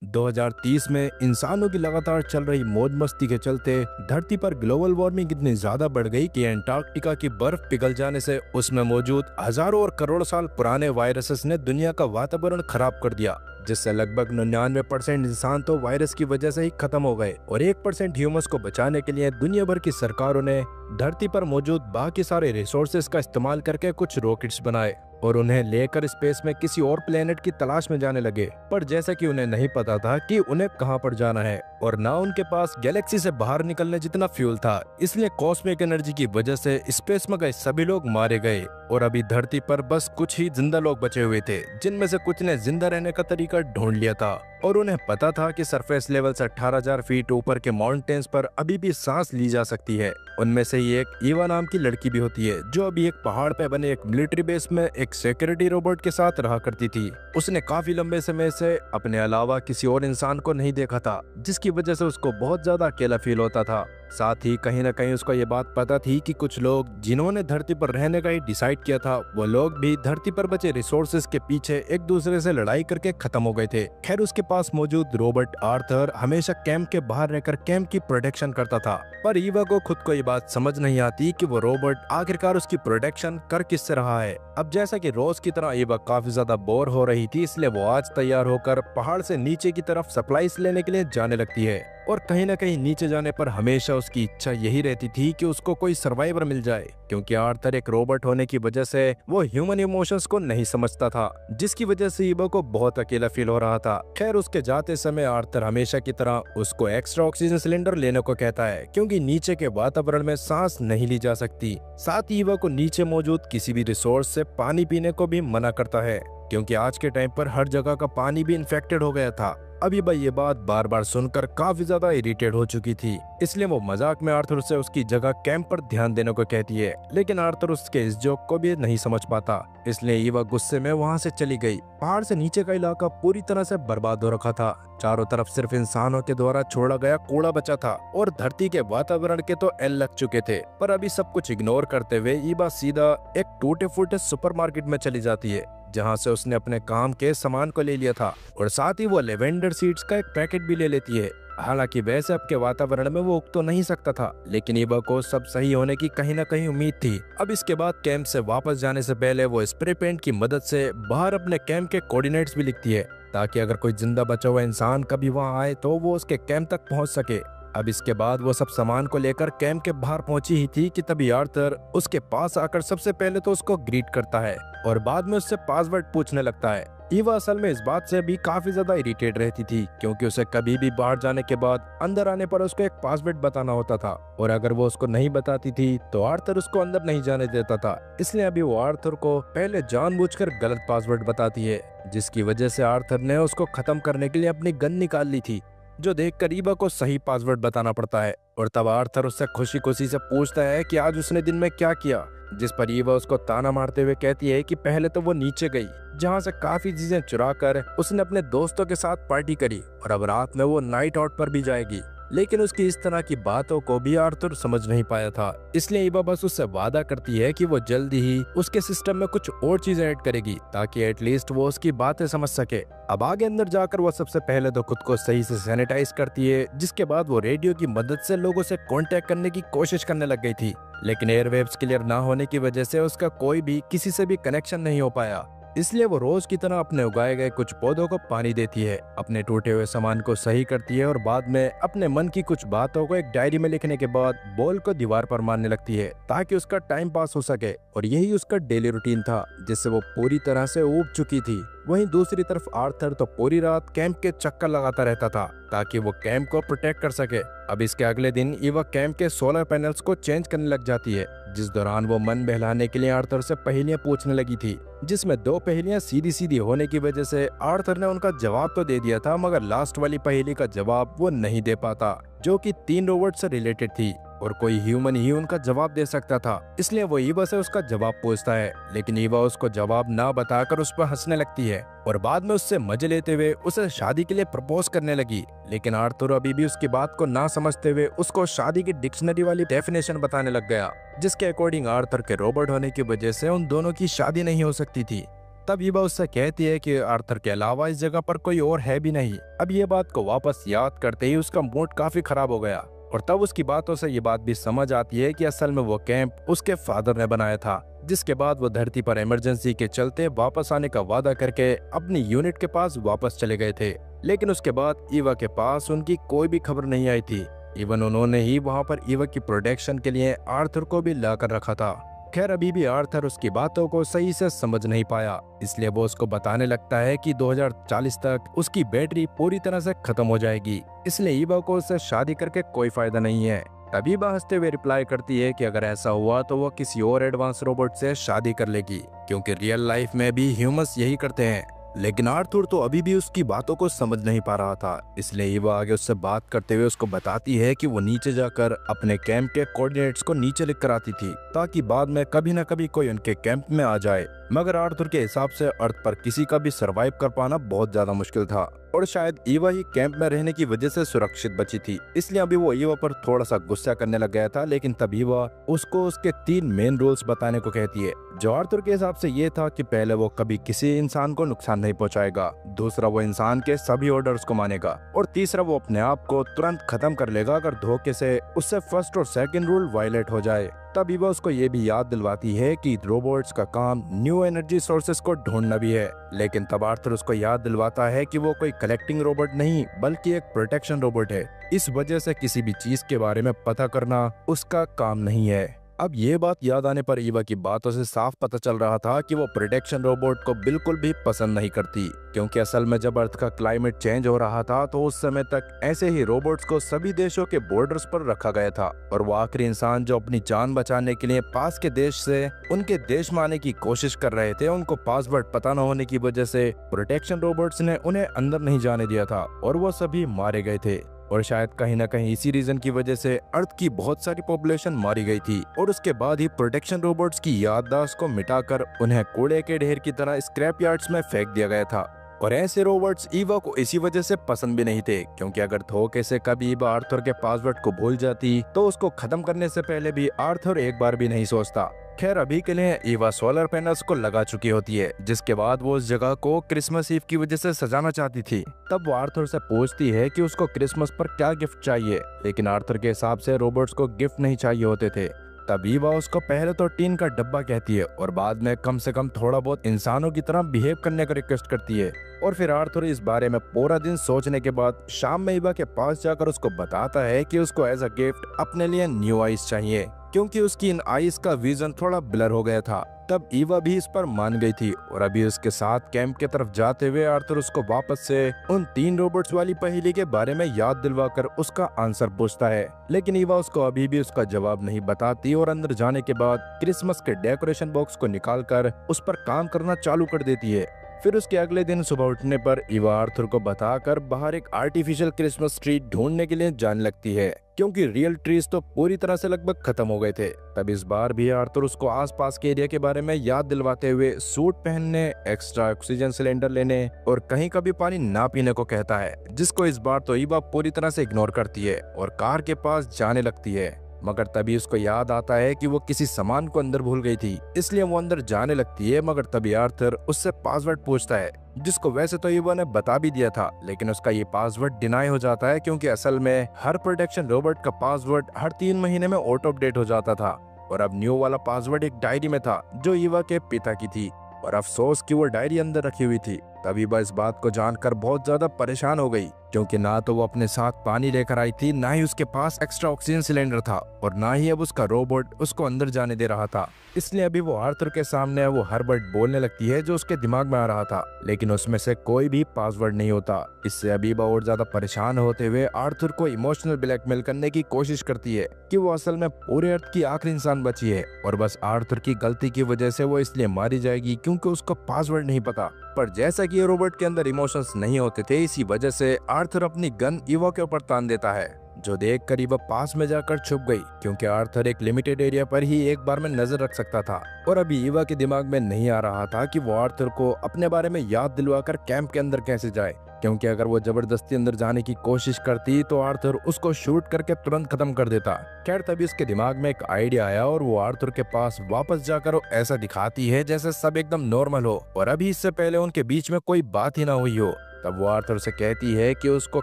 2030 में इंसानों की लगातार चल रही मौज मस्ती के चलते धरती पर ग्लोबल वार्मिंग इतनी ज्यादा बढ़ गई कि अंटार्कटिका की बर्फ पिघल जाने से उसमें मौजूद हजारों और करोड़ों साल पुराने वायरसेस ने दुनिया का वातावरण खराब कर दिया, जिससे लगभग 99% इंसान तो वायरस की वजह से ही खत्म हो गए और 1% ह्यूमंस को बचाने के लिए दुनिया भर की सरकारों ने धरती पर मौजूद बाकी सारे रिसोर्सेज का इस्तेमाल करके कुछ रॉकेट्स बनाए और उन्हें लेकर स्पेस में किसी और प्लेनेट की तलाश में जाने लगे। पर जैसा कि उन्हें नहीं पता था कि उन्हें कहां पर जाना है और ना उनके पास गैलेक्सी से बाहर निकलने जितना फ्यूल था, इसलिए कॉस्मिक एनर्जी की वजह से स्पेस में गए सभी लोग मारे गए और अभी धरती पर बस कुछ ही जिंदा लोग बचे हुए थे, जिनमें से कुछ ने जिंदा रहने का तरीका ढूंढ लिया था और उन्हें पता था कि सरफेस लेवल से 18,000 फीट ऊपर के माउंटेन्स पर अभी भी सांस ली जा सकती है। उनमें से ही एक ईवा नाम की लड़की भी होती है, जो अभी एक पहाड़ पे बने एक मिलिट्री बेस में एक सिक्योरिटी रोबोट के साथ रहा करती थी। उसने काफी लंबे समय से अपने अलावा किसी और इंसान को नहीं देखा था, जिसकी वजह से उसको बहुत ज्यादा अकेला फील होता था। साथ ही कहीं न कहीं उसको ये बात पता थी कि कुछ लोग जिन्होंने धरती पर रहने का ही डिसाइड किया था, वो लोग भी धरती पर बचे रिसोर्सेज के पीछे एक दूसरे से लड़ाई करके खत्म हो गए थे। खैर, उसके पास मौजूद रोबोट आर्थर हमेशा कैंप के बाहर रहकर कैंप की प्रोटेक्शन करता था, पर ईवा को खुद को ये बात समझ नहीं आती कि वो रोबोट आखिरकार उसकी प्रोटेक्शन कर किससे रहा है। अब जैसा कि रोज की तरह ईवा काफी ज्यादा बोर हो रही थी, इसलिए वो आज तैयार होकर पहाड़ से नीचे की तरफ सप्लाईज लेने के लिए जाने लगती है और कहीं न कहीं नीचे जाने पर हमेशा उसकी इच्छा यही रहती थी कि उसको कोई सर्वाइवर मिल जाए, क्योंकि आर्थर एक रोबोट होने की वजह से वो ह्यूमन इमोशंस को नहीं समझता था, जिसकी वजह से ईवा को बहुत अकेला फील हो रहा था। खैर, उसके जाते समय आर्थर हमेशा की तरह उसको एक्स्ट्रा ऑक्सीजन सिलेंडर लेने को कहता है, क्योंकि नीचे के वातावरण में सांस नहीं ली जा सकती। साथ ही ईवा को नीचे मौजूद किसी भी रिसोर्स से पानी पीने को भी मना करता है, क्योंकि आज के टाइम पर हर जगह का पानी भी इन्फेक्टेड हो गया था। अभी भाई ये बात बार बार सुनकर काफी ज्यादा इरिटेट हो चुकी थी, इसलिए वो मजाक में आर्थर से उसकी जगह कैंप पर ध्यान देने को कहती है, लेकिन आर्थर उसके इस जोक को भी नहीं समझ पाता, इसलिए ईवा गुस्से में वहाँ से चली गई। पहाड़ से नीचे का इलाका पूरी तरह से बर्बाद हो रखा था। चारों तरफ सिर्फ इंसानों के द्वारा छोड़ा गया कूड़ा बचा था और धरती के वातावरण के तो एल लग चुके थे। पर अभी सब कुछ इग्नोर करते हुए ईवा सीधा एक टूटे फूटे सुपरमार्केट में चली जाती है, जहां से उसने अपने काम के सामान को ले लिया था और साथ ही वो लेवेंडर सीड्स का एक पैकेट भी ले लेती है। हालांकि वैसे अब के वातावरण में वो उग तो नहीं सकता था, लेकिन ईवा को सब सही होने की कहीं न कहीं उम्मीद थी। अब इसके बाद कैंप से वापस जाने से पहले वो स्प्रे पेंट की मदद से बाहर अपने कैंप के कोऑर्डिनेट्स भी लिखती है, ताकि अगर कोई जिंदा बचा हुआ इंसान कभी वहाँ आए तो वो उसके कैंप तक पहुँच सके। अब इसके बाद वो सब सामान को लेकर कैंप के बाहर पहुंची ही थी कि तभी आर्थर उसके पास आकर सबसे पहले तो उसको ग्रीट करता है और बाद में उससे पासवर्ड पूछने लगता है। ईवा असल में इस बात से भी काफी ज्यादा इरिटेट रहती थी, क्योंकि उसे कभी भी बाहर जाने के बाद अंदर आने पर उसको एक पासवर्ड बताना होता था और अगर वो उसको नहीं बताती थी तो आर्थर उसको अंदर नहीं जाने देता था। इसलिए अभी वो आर्थर को पहले जानबूझकर गलत पासवर्ड बताती है, जिसकी वजह से आर्थर ने उसको खत्म करने के लिए अपनी गन निकाल ली थी, जो देखकर ईवा को सही पासवर्ड बताना पड़ता है। और तब आर्थर उससे खुशी खुशी से पूछता है कि आज उसने दिन में क्या किया, जिस पर ईवा उसको ताना मारते हुए कहती है कि पहले तो वो नीचे गई, जहां से काफी चीजें चुरा कर उसने अपने दोस्तों के साथ पार्टी करी और अब रात में वो नाइट आउट पर भी जाएगी। लेकिन उसकी इस तरह की बातों को भी आर्थर समझ नहीं पाया था, इसलिए ईवा बस उससे वादा करती है कि वो जल्दी ही उसके सिस्टम में कुछ और चीजें ऐड करेगी, ताकि एटलीस्ट वो उसकी बातें समझ सके। अब आगे अंदर जाकर वो सबसे पहले तो खुद को सही से सैनिटाइज करती है, जिसके बाद वो रेडियो की मदद से लोगों से कांटेक्ट करने की कोशिश करने लग गई थी, लेकिन एयरवेव्स क्लियर ना होने की वजह से उसका कोई भी किसी से भी कनेक्शन नहीं हो पाया। इसलिए वो रोज की तरह अपने उगाए गए कुछ पौधों को पानी देती है, अपने टूटे हुए सामान को सही करती है और बाद में अपने मन की कुछ बातों को एक डायरी में लिखने के बाद बॉल को दीवार पर मारने लगती है, ताकि उसका टाइम पास हो सके। और यही उसका डेली रूटीन था, जिससे वो पूरी तरह से ऊब चुकी थी। वहीं दूसरी तरफ आर्थर तो पूरी रात कैंप के चक्कर लगाता रहता था, ताकि वो कैंप को प्रोटेक्ट कर सके। अब इसके अगले दिन ईवा कैंप के सोलर पैनल्स को चेंज करने लग जाती है, जिस दौरान वो मन बहलाने के लिए आर्थर से पहेलियां पूछने लगी थी, जिसमें 2 पहेलियां सीधी सीधी होने की वजह से आर्थर ने उनका जवाब तो दे दिया था, मगर लास्ट वाली पहेली का जवाब वो नहीं दे पाता, जो कि 3 रोबोट से रिलेटेड थी और कोई ह्यूमन ही उनका जवाब दे सकता था। इसलिए वो ईवा से उसका जवाब पूछता है, लेकिन ईवा उसको जवाब ना बताकर उस पर हंसने लगती है और बाद में उससे मजे लेते हुए उसे शादी के लिए प्रपोज करने लगी। लेकिन आर्थर अभी भी उसकी बात को ना समझते हुए उसको शादी की डिक्शनरी वाली डेफिनेशन बताने लग गया, जिसके अकॉर्डिंग आर्थर के रोबोट होने की वजह से उन दोनों की शादी नहीं हो सकती थी। तब ईवा उससे कहती है कि आर्थर के अलावा इस जगह पर कोई और है भी नहीं। अब ये बात को वापस याद करते ही उसका मूड काफी खराब हो गया और तब उसकी बातों से ये बात भी समझ आती है कि असल में वो कैंप उसके फादर ने बनाया था। जिसके बाद वो धरती पर इमरजेंसी के चलते वापस आने का वादा करके अपनी यूनिट के पास वापस चले गए थे। लेकिन उसके बाद ईवा के पास उनकी कोई भी खबर नहीं आई थी। इवन उन्होंने ही वहाँ पर ईवा की प्रोटेक्शन के लिए आर्थर को भी ला कर रखा था। खैर अभी भी आर्थर उसकी बातों को सही से समझ नहीं पाया, इसलिए वो उसको बताने लगता है कि 2040 तक उसकी बैटरी पूरी तरह से खत्म हो जाएगी, इसलिए ईवा को उससे शादी करके कोई फायदा नहीं है। तभी ईवा हंसते हुए रिप्लाई करती है कि अगर ऐसा हुआ तो वो किसी और एडवांस रोबोट से शादी कर लेगी, क्योंकि रियल लाइफ में भी ह्यूमंस यही करते हैं। लेकिन आर्थर तो अभी भी उसकी बातों को समझ नहीं पा रहा था, इसलिए ईवा आगे उससे बात करते हुए उसको बताती है कि वो नीचे जाकर अपने कैंप के कोऑर्डिनेट्स को नीचे लिख कर आती थी, ताकि बाद में कभी न कभी कोई उनके कैंप में आ जाए। मगर आर्थर के हिसाब से अर्थ पर किसी का भी सरवाइव कर पाना बहुत ज्यादा मुश्किल था और शायद ईवा ही कैंप में रहने की वजह से सुरक्षित बची थी, इसलिए अभी वो ईवा पर थोड़ा सा गुस्सा करने लग गया था। लेकिन तब ईवा उसको उसके 3 मेन रूल्स बताने को कहती है, जो आर्थर के हिसाब से ये था कि पहले वो कभी किसी इंसान को नुकसान नहीं पहुंचाएगा, दूसरा वो इंसान के सभी ऑर्डर्स को मानेगा और तीसरा वो अपने आप को तुरंत खत्म कर लेगा अगर धोखे से उससे फर्स्ट और सेकंड रूल वायलेट हो जाए। तब ईवा उसको ये भी याद दिलवाती है कि रोबोट्स का काम न्यू एनर्जी सोर्सेस को ढूंढना भी है। लेकिन तब आर्थर उसको याद दिलवाता है कि वो कोई कलेक्टिंग रोबोट नहीं बल्कि एक प्रोटेक्शन रोबोट है, इस वजह से किसी भी चीज के बारे में पता करना उसका काम नहीं है। अब ये बात याद आने पर ईवा की बातों से साफ पता चल रहा था कि वो प्रोटेक्शन रोबोट को बिल्कुल भी पसंद नहीं करती, क्योंकि असल में जब अर्थ का क्लाइमेट चेंज हो रहा था तो उस समय तक ऐसे ही रोबोट्स को सभी देशों के बॉर्डर्स पर रखा गया था और वो आखिरी इंसान जो अपनी जान बचाने के लिए पास के देश से उनके देश में आने की कोशिश कर रहे थे, उनको पासवर्ड पता न होने की वजह से प्रोटेक्शन रोबोट्स ने उन्हें अंदर नहीं जाने दिया था और वो सभी मारे गए थे। और शायद कहीं ना कहीं इसी रीजन की वजह से अर्थ की बहुत सारी पॉपुलेशन मारी गई थी और उसके बाद ही प्रोटेक्शन रोबोट्स की याददाश्त को मिटाकर उन्हें कूड़े के ढेर की तरह स्क्रैप यार्ड्स में फेंक दिया गया था। और ऐसे रोबोट्स ईवा को इसी वजह से पसंद भी नहीं थे, क्योंकि अगर धोखे से कभी ईवा आर्थर के पासवर्ड को भूल जाती तो उसको खत्म करने से पहले भी आर्थर एक बार भी नहीं सोचता। खैर अभी के लिए ईवा सोलर पैनल्स को लगा चुकी होती है, जिसके बाद वो उस जगह को क्रिसमस ईव की वजह से सजाना चाहती थी। तब वो आर्थर से पूछती है कि उसको क्रिसमस पर क्या गिफ्ट चाहिए, लेकिन आर्थर के हिसाब से रोबोट्स को गिफ्ट नहीं चाहिए होते थे। तब ईवा उसको पहले तो टीन का डब्बा कहती है और बाद में कम से कम थोड़ा बहुत इंसानों की तरह बिहेव करने का रिक्वेस्ट करती है। और फिर आर्थर इस बारे में पूरा दिन सोचने के बाद शाम में ईवा के पास जाकर उसको बताता है कि उसको एज अ गिफ्ट अपने लिए न्यू आईज चाहिए, क्योंकि उसकी इन आईज का विजन थोड़ा ब्लर हो गया था। तब ईवा भी इस पर मान गई थी और अभी उसके साथ कैंप की तरफ जाते हुए आर्थर उसको वापस से उन 3 रोबोट्स वाली पहेली के बारे में याद दिलवाकर उसका आंसर पूछता है। लेकिन ईवा उसको अभी भी उसका जवाब नहीं बताती और अंदर जाने के बाद क्रिसमस के डेकोरेशन बॉक्स को निकालकर उस पर काम करना चालू कर देती है। फिर उसके अगले दिन सुबह उठने पर ईवा आर्थर को बताकर बाहर एक आर्टिफिशियल क्रिसमस ट्री ढूंढने के लिए जाने लगती है, क्योंकि रियल ट्रीज तो पूरी तरह से लगभग खत्म हो गए थे। तब इस बार भी आर्थर उसको आसपास के एरिया के बारे में याद दिलवाते हुए सूट पहनने, एक्स्ट्रा ऑक्सीजन सिलेंडर लेने और कहीं का भी पानी ना पीने को कहता है, जिसको इस बार तो ईवा पूरी तरह से इग्नोर करती है और कार के पास जाने लगती है। मगर तभी उसको याद आता है कि वो किसी सामान को अंदर भूल गई थी, इसलिए वो अंदर जाने लगती है। मगर तभी आर्थर उससे पासवर्ड पूछता है, जिसको वैसे तो ईवा ने बता भी दिया था, लेकिन उसका ये पासवर्ड डिनाई हो जाता है, क्योंकि असल में हर प्रोटेक्शन रोबोट का पासवर्ड हर 3 महीने में ऑटो अपडेट हो जाता था और अब न्यू वाला पासवर्ड एक डायरी में था जो ईवा के पिता की थी और अफसोस कि वो डायरी अंदर रखी हुई थी। तब ईवा इस बात को जानकर बहुत ज्यादा परेशान हो गई, क्योंकि ना तो वो अपने साथ पानी लेकर आई थी, ना ही उसके पास एक्स्ट्रा ऑक्सीजन सिलेंडर था और ना ही अब उसका रोबोट उसको अंदर जाने दे रहा था। इसलिए अभी वो आर्थर के सामने वो हर वर्ड बोलने लगती है जो उसके दिमाग में आ रहा था, लेकिन उसमें से कोई भी पासवर्ड नहीं होता। इससे अभी ईवा और ज्यादा परेशान होते हुए आर्थर को इमोशनल ब्लैकमेल करने की कोशिश करती है कि वो असल में पूरे अर्थ की आखिरी इंसान बची है और बस आर्थर की गलती की वजह से वो इसलिए मारी जाएगी क्योंकि उसको पासवर्ड नहीं पता। पर जैसा कि ये रोबोट के अंदर इमोशंस नहीं होते थे, इसी वजह से आर्थर अपनी गन ईवा के ऊपर तान देता है, जो देख कर ईवा पास में जाकर छुप गई, क्योंकि आर्थर एक लिमिटेड एरिया पर ही एक बार में नजर रख सकता था। और अभी ईवा के दिमाग में नहीं आ रहा था कि वो आर्थर को अपने बारे में याद दिलवाकर कैंप के अंदर कैसे जाए, क्योंकि अगर वो जबरदस्ती अंदर जाने की कोशिश करती तो आर्थर उसको शूट करके तुरंत खत्म कर देता। खैर तभी उसके दिमाग में एक आइडिया आया और वो आर्थर के पास वापस जाकर ऐसा दिखाती है जैसे सब एकदम नॉर्मल हो और अभी इससे पहले उनके बीच में कोई बात ही ना हुई हो। तब वो आर्थर से कहती है कि उसको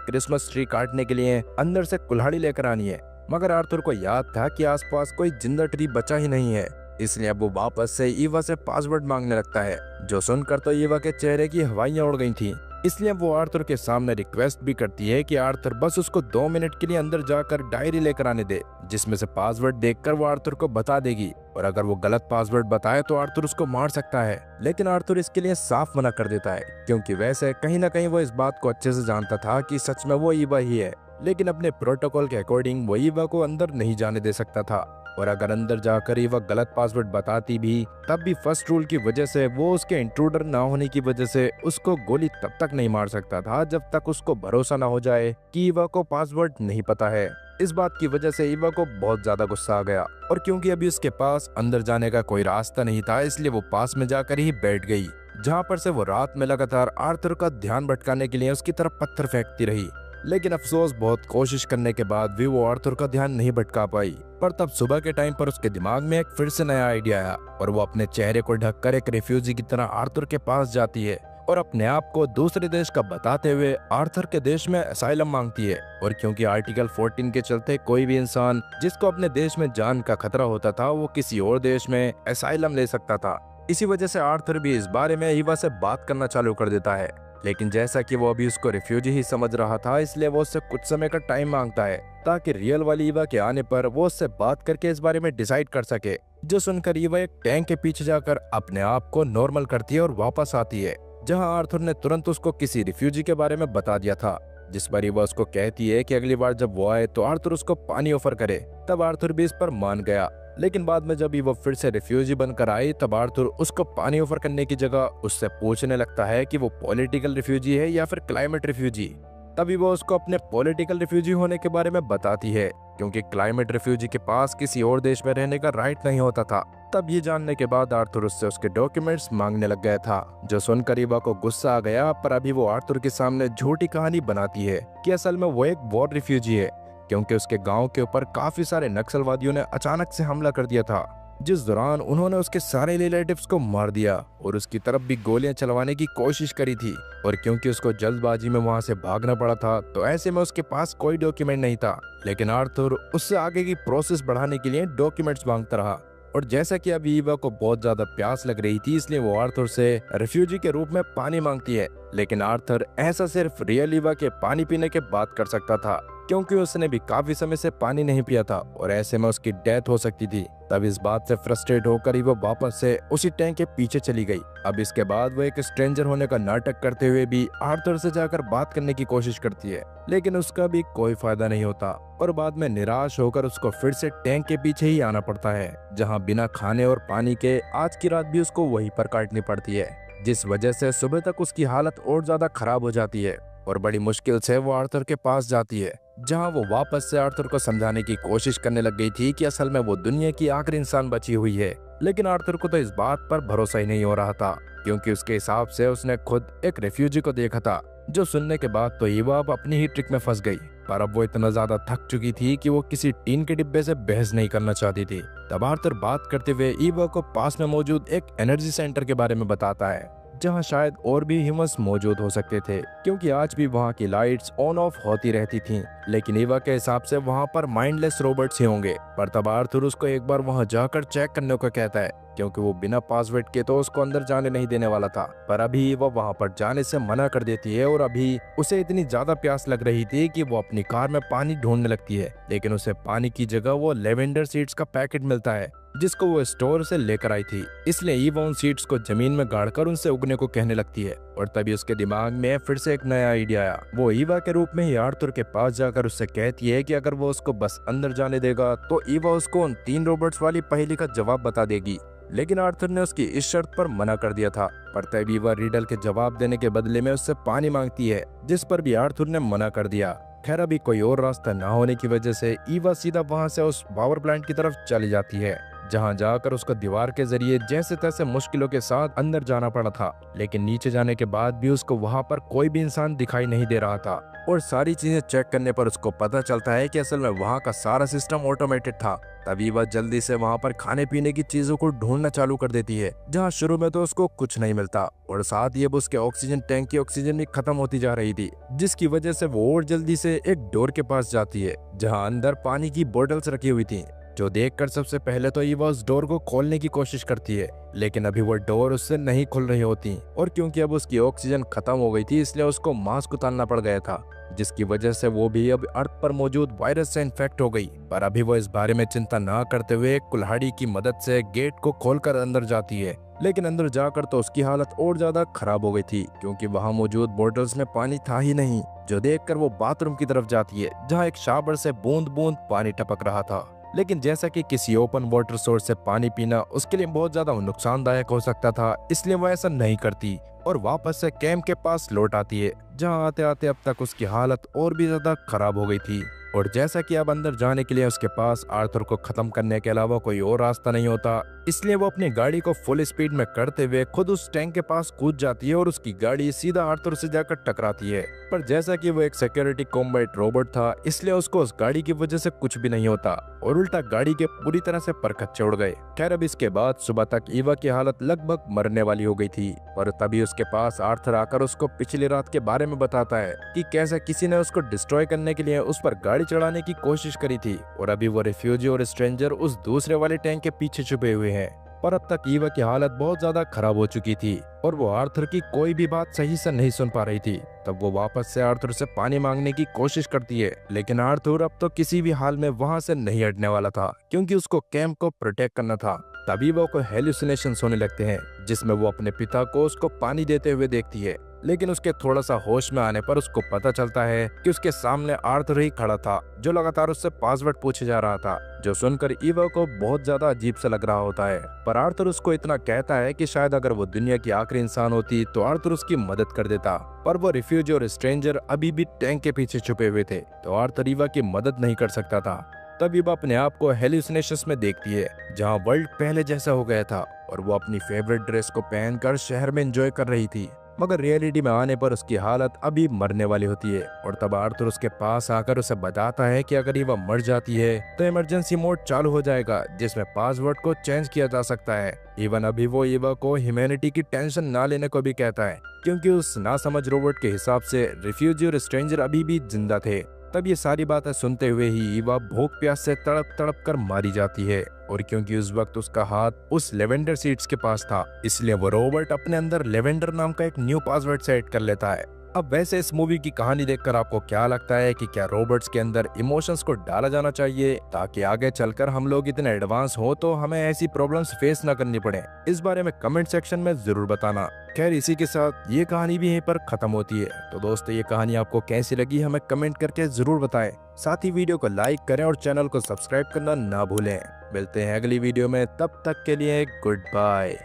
क्रिसमस ट्री काटने के लिए अंदर से कुल्हाड़ी लेकर आनी है, मगर आर्थर को याद था कि आसपास कोई जिंदा ट्री बचा ही नहीं है, इसलिए अब वो वापस से ईवा से पासवर्ड मांगने लगता है। जो सुनकर तो ईवा के चेहरे की हवाइयां उड़ गई थी, इसलिए वो आर्थर के सामने रिक्वेस्ट भी करती है कि आर्थर बस उसको 2 मिनट के लिए अंदर जाकर डायरी लेकर आने दे, जिसमें से पासवर्ड देखकर वो आर्थर को बता देगी, और अगर वो गलत पासवर्ड बताए तो आर्थर उसको मार सकता है। लेकिन आर्थर इसके लिए साफ मना कर देता है, क्योंकि वैसे कहीं ना कहीं वो इस बात को अच्छे से जानता था कि सच में वो ईवा ही है, लेकिन अपने प्रोटोकॉल के अकॉर्डिंग वो ईवा को अंदर नहीं जाने दे सकता था। और अगर अंदर जाकर ईवा गलत पासवर्ड बताती भी तब भी फर्स्ट रूल की वजह से वो उसके इंट्रूडर ना होने की वजह से उसको गोली तब तक नहीं मार सकता था जब तक उसको भरोसा ना हो जाए कि ईवा को पासवर्ड नहीं पता है। इस बात की वजह से ईवा को बहुत ज्यादा गुस्सा आ गया, और क्योंकि अभी उसके पास अंदर जाने का कोई रास्ता नहीं था इसलिए वो पास में जाकर ही बैठ गई, जहाँ पर से वो रात में लगातार आर्थर का ध्यान भटकाने के लिए उसकी तरफ पत्थर फेंकती रही। लेकिन अफसोस बहुत कोशिश करने के बाद भी वो आर्थर का ध्यान नहीं भटका पाई। पर तब सुबह के टाइम पर उसके दिमाग में एक फिर से नया आइडिया आया और वो अपने चेहरे को ढककर एक रिफ्यूजी की तरह आर्थर के पास जाती है और अपने आप को दूसरे देश का बताते हुए आर्थर के देश में असाइलम मांगती है। और क्योंकि आर्टिकल 14 के चलते कोई भी इंसान जिसको अपने देश में जान का खतरा होता था वो किसी और देश में असाइलम ले सकता था। इसी वजह से आर्थर भी इस बारे में ईवा से बात करना चालू कर देता है, लेकिन जैसा कि वो अभी उसको रिफ्यूजी ही समझ रहा था इसलिए वो उससे कुछ समय का टाइम मांगता है ताकि रियल वाली ईवा के आने पर वो उससे बात करके इस बारे में डिसाइड कर सके। जो सुनकर ईवा एक टैंक के पीछे जाकर अपने आप को नॉर्मल करती है और वापस आती है, जहां आर्थर ने तुरंत उसको किसी रिफ्यूजी के बारे में बता दिया था। जिस पर ईवा उसको कहती है कि अगली बार जब वो आए तो आर्थर उसको पानी ऑफर करे। तब आर्थर भी इस पर मान गया, लेकिन बाद में जब वो फिर से रिफ्यूजी बनकर आई तब आर्थर उसको पानी ऑफर करने की जगह उससे पूछने लगता है कि वो पॉलिटिकल रिफ्यूजी है या फिर क्लाइमेट रिफ्यूजी। तभी वो उसको अपने पॉलिटिकल रिफ्यूजी होने के बारे में बताती है, क्योंकि क्लाइमेट रिफ्यूजी के पास किसी और देश में रहने का राइट नहीं होता था। तब ये जानने के बाद आर्थर उससे उसके डॉक्यूमेंट्स मांगने लग गया था, जो सुनकर ईवा को गुस्सा आ गया। पर अभी वो आर्थर के सामने झूठी कहानी बनाती है कि असल में वो एक वॉर रिफ्यूजी है, क्योंकि उसके गांव के ऊपर काफी सारे नक्सलवादियों ने अचानक से हमला कर दिया था, जिस दौरान उन्होंने उसके सारे रिलेटिव्स को मार दिया और उसकी तरफ भी गोलियां चलवाने की कोशिश करी थी। और क्योंकि उसको जल्दबाजी में वहां से भागना पड़ा था तो ऐसे में उसके पास कोई डॉक्यूमेंट नहीं था, लेकिन आर्थर उससे आगे की प्रोसेस बढ़ाने के लिए डॉक्यूमेंट्स मांगता रहा। और जैसा कि अभी ईवा को बहुत ज्यादा प्यास लग रही थी इसलिए वो आर्थर से रिफ्यूजी के रूप में पानी मांगती है, लेकिन आर्थर ऐसा सिर्फ रियल ईवा के पानी पीने के बाद कर सकता था, क्योंकि उसने भी काफी समय से पानी नहीं पिया था और ऐसे में उसकी डेथ हो सकती थी। तब इस बात से फ्रस्ट्रेट होकर ही वो वापस से उसी टैंक के पीछे चली गई। अब इसके बाद वो एक स्ट्रेंजर होने का नाटक करते हुए भी आर्थर से जाकर बात करने की कोशिश करती है, लेकिन उसका भी कोई फायदा नहीं होता और बाद में निराश होकर उसको फिर से टैंक के पीछे ही आना पड़ता है, जहाँ बिना खाने और पानी के आज की रात भी उसको वहीं पर काटनी पड़ती है, जिस वजह से सुबह तक उसकी हालत और ज्यादा खराब हो जाती है और बड़ी मुश्किल से वो आर्थर के पास जाती है, जहां वो वापस से आर्थर को समझाने की कोशिश करने लग गई थी कि असल में वो दुनिया की आखिरी इंसान बची हुई है। लेकिन आर्थर को तो इस बात पर भरोसा ही नहीं हो रहा था, क्योंकि उसके हिसाब से उसने खुद एक रेफ्यूजी को देखा था। जो सुनने के बाद तो ईवा अब अपनी ही ट्रिक में फंस गई, पर अब वो इतना ज्यादा थक चुकी थी कि वो किसी टीन के डिब्बे से बहस नहीं करना चाहती थी। तब आर्थर बात करते हुए ईवा को पास में मौजूद एक एनर्जी सेंटर के बारे में बताता है, जहां शायद और भी ह्यूमंस मौजूद हो सकते थे, क्योंकि आज भी वहां की लाइट्स ऑन ऑफ होती रहती थीं। लेकिन ईवा के हिसाब से वहां पर माइंडलेस रोबोट्स ही होंगे। पर तब आर्थर उसको एक बार वहां जाकर चेक करने को कहता है, क्योंकि वो बिना पासवर्ड के तो उसको अंदर जाने नहीं देने वाला था। पर अभी वो वहां पर जाने से मना कर देती है और अभी उसे इतनी ज्यादा प्यास लग रही थी कि वो अपनी कार में पानी ढूंढने लगती है, लेकिन उसे पानी की जगह वो लेवेंडर सीड्स का पैकेट मिलता है, जिसको वो स्टोर से लेकर आई थी। इसलिए ईवा उन सीड्स को जमीन में गाड़कर उनसे उगने को कहने लगती है और तभी उसके दिमाग में फिर से एक नया आइडिया आया। वो ईवा के रूप में ही आर्थर के पास जाकर उससे कहती है कि अगर वो उसको बस अंदर जाने देगा तो ईवा उसको उन 3 रोबोट्स वाली पहेली का जवाब बता देगी। लेकिन आर्थर ने उसकी इस शर्त पर मना कर दिया था। पर तभी ईवा रिडल के जवाब देने के बदले में उससे पानी मांगती है, जिस पर भी आर्थर ने मना कर दिया। खैर अभी कोई और रास्ता ना होने की वजह से ईवा सीधा वहां से उस पावर प्लांट की तरफ चली जाती है, जहां जाकर उसको दीवार के जरिए जैसे तैसे मुश्किलों के साथ अंदर जाना पड़ा था। लेकिन नीचे जाने के बाद भी उसको वहां पर कोई भी इंसान दिखाई नहीं दे रहा था और सारी चीजें चेक करने पर उसको पता चलता है कि असल में वहां का सारा सिस्टम ऑटोमेटेड था। तभी वह जल्दी से वहां पर खाने पीने की चीजों को ढूंढना चालू कर देती है, जहां शुरू में तो उसको कुछ नहीं मिलता और साथ ही अब उसके ऑक्सीजन टैंक की ऑक्सीजन भी खत्म होती जा रही थी, जिसकी वजह से वो और जल्दी से एक डोर के पास जाती है जहां अंदर पानी की बोतल्स रखी हुई थी, जो देखकर सबसे पहले तो ईवा उस डोर को खोलने की कोशिश करती है। लेकिन अभी वो डोर उससे नहीं खुल रही होती और क्योंकि अब उसकी ऑक्सीजन खत्म हो गई थी इसलिए उसको मास्क उतारना पड़ गया था, जिसकी वजह से वो भी अब अर्थ पर मौजूद वायरस से इन्फेक्ट हो गई। पर अभी वो इस बारे में चिंता ना करते हुए कुल्हाड़ी की मदद से गेट को खोलकर अंदर जाती है। लेकिन अंदर जाकर तो उसकी हालत और ज्यादा खराब हो गई थी, क्योंकि वहां मौजूद बोतल्स में पानी था ही नहीं, जो देखकर वो बाथरूम की तरफ जाती है जहाँ एक शावर से बूंद बूंद पानी टपक रहा था। लेकिन जैसा कि किसी ओपन वाटर सोर्स से पानी पीना उसके लिए बहुत ज्यादा नुकसानदायक हो सकता था, इसलिए वो ऐसा नहीं करती और वापस से कैंप के पास लौट आती है, जहां आते आते अब तक उसकी हालत और भी ज्यादा खराब हो गई थी। और जैसा कि अब अंदर जाने के लिए उसके पास आर्थर को खत्म करने के अलावा कोई और रास्ता नहीं होता, इसलिए वो अपनी गाड़ी को फुल स्पीड में करते हुए खुद उस टैंक के पास कूद जाती है और उसकी गाड़ी सीधा आर्थर से जाकर टकराती है। पर जैसा कि वो एक सिक्योरिटी कॉम्बैट रोबोट था, इसलिए उसको उस गाड़ी की वजह से कुछ भी नहीं होता और उल्टा गाड़ी के पूरी तरह से परखच्चे उड़ गए। खैर अब इसके बाद सुबह तक ईवा की हालत लगभग मरने वाली हो गई थी, पर तभी उसके पास आर्थर आकर उसको पिछली रात के बारे में बताता है कि कैसे किसी ने उसको डिस्ट्रॉय करने के लिए उस पर गाड़ी चढ़ाने की कोशिश करी थी और अभी वो रिफ्यूजी और स्ट्रेंजर उस दूसरे वाले टैंक के पीछे छुपे हुए हैं। पर अब तक ईवा की हालत बहुत ज्यादा खराब हो चुकी थी और वो आर्थर की कोई भी बात सही से नहीं सुन पा रही थी। तब वो वापस से आर्थर से पानी मांगने की कोशिश करती है, लेकिन आर्थर अब तो किसी भी हाल में वहां से नहीं हटने वाला था, क्योंकि उसको कैंप को प्रोटेक्ट करना था। तभी वो को हेलुसिनेशंस होने लगते हैं, जिसमें वो अपने पिता को उसको पानी देते हुए देखती है। लेकिन उसके थोड़ा सा होश में आने पर उसको पता चलता है कि उसके सामने आर्थर ही खड़ा था, जो लगातार उससे पासवर्ड पूछे जा रहा था, जो सुनकर ईवा को बहुत ज्यादा अजीब सा लग रहा होता है। पर आर्थर उसको इतना कहता है कि शायद अगर वो दुनिया की आखिरी इंसान होती तो आर्थर उसकी मदद कर देता, पर वो रिफ्यूजी और स्ट्रेंजर अभी भी टैंक के पीछे छुपे हुए थे, तो आर्थर ईवा की मदद नहीं कर सकता था। तब ईवा अपने आप को हेलुसिनेशंस में देखती है, जहाँ वर्ल्ड पहले जैसा हो गया था और वो अपनी फेवरेट ड्रेस को पहनकर शहर में एंजॉय कर रही थी। मगर रियलिटी में आने पर उसकी हालत अभी मरने वाली होती है और तब आर्थर उसके पास आकर उसे बताता है कि अगर ईवा मर जाती है तो इमरजेंसी मोड चालू हो जाएगा, जिसमें पासवर्ड को चेंज किया जा सकता है। इवन अभी वो ईवा को ह्यूमैनिटी की टेंशन ना लेने को भी कहता है, क्योंकि उस नासमझ रोबोट के हिसाब से रिफ्यूजी और स्ट्रेंजर अभी भी जिंदा थे। तब ये सारी बातें सुनते हुए ही ईवा भूख प्यास से तड़प तड़प कर मारी जाती है और क्योंकि उस वक्त उसका हाथ उस लेवेंडर सीड्स के पास था, इसलिए वो रोबोट अपने अंदर लेवेंडर नाम का एक न्यू पासवर्ड सेट कर लेता है। अब वैसे इस मूवी की कहानी देखकर आपको क्या लगता है कि क्या रोबोट्स के अंदर इमोशंस को डाला जाना चाहिए ताकि आगे चलकर हम लोग इतने एडवांस हो तो हमें ऐसी प्रॉब्लम्स फेस ना करनी पड़े? इस बारे में कमेंट सेक्शन में जरूर बताना। खैर इसी के साथ ये कहानी भी यहीं पर खत्म होती है। तो दोस्तों ये कहानी आपको कैसी लगी हमें कमेंट करके जरूर बताएं। साथ ही वीडियो को लाइक करें और चैनल को सब्सक्राइब करना ना भूलें। मिलते हैं अगली वीडियो में, तब तक के लिए गुड बाय।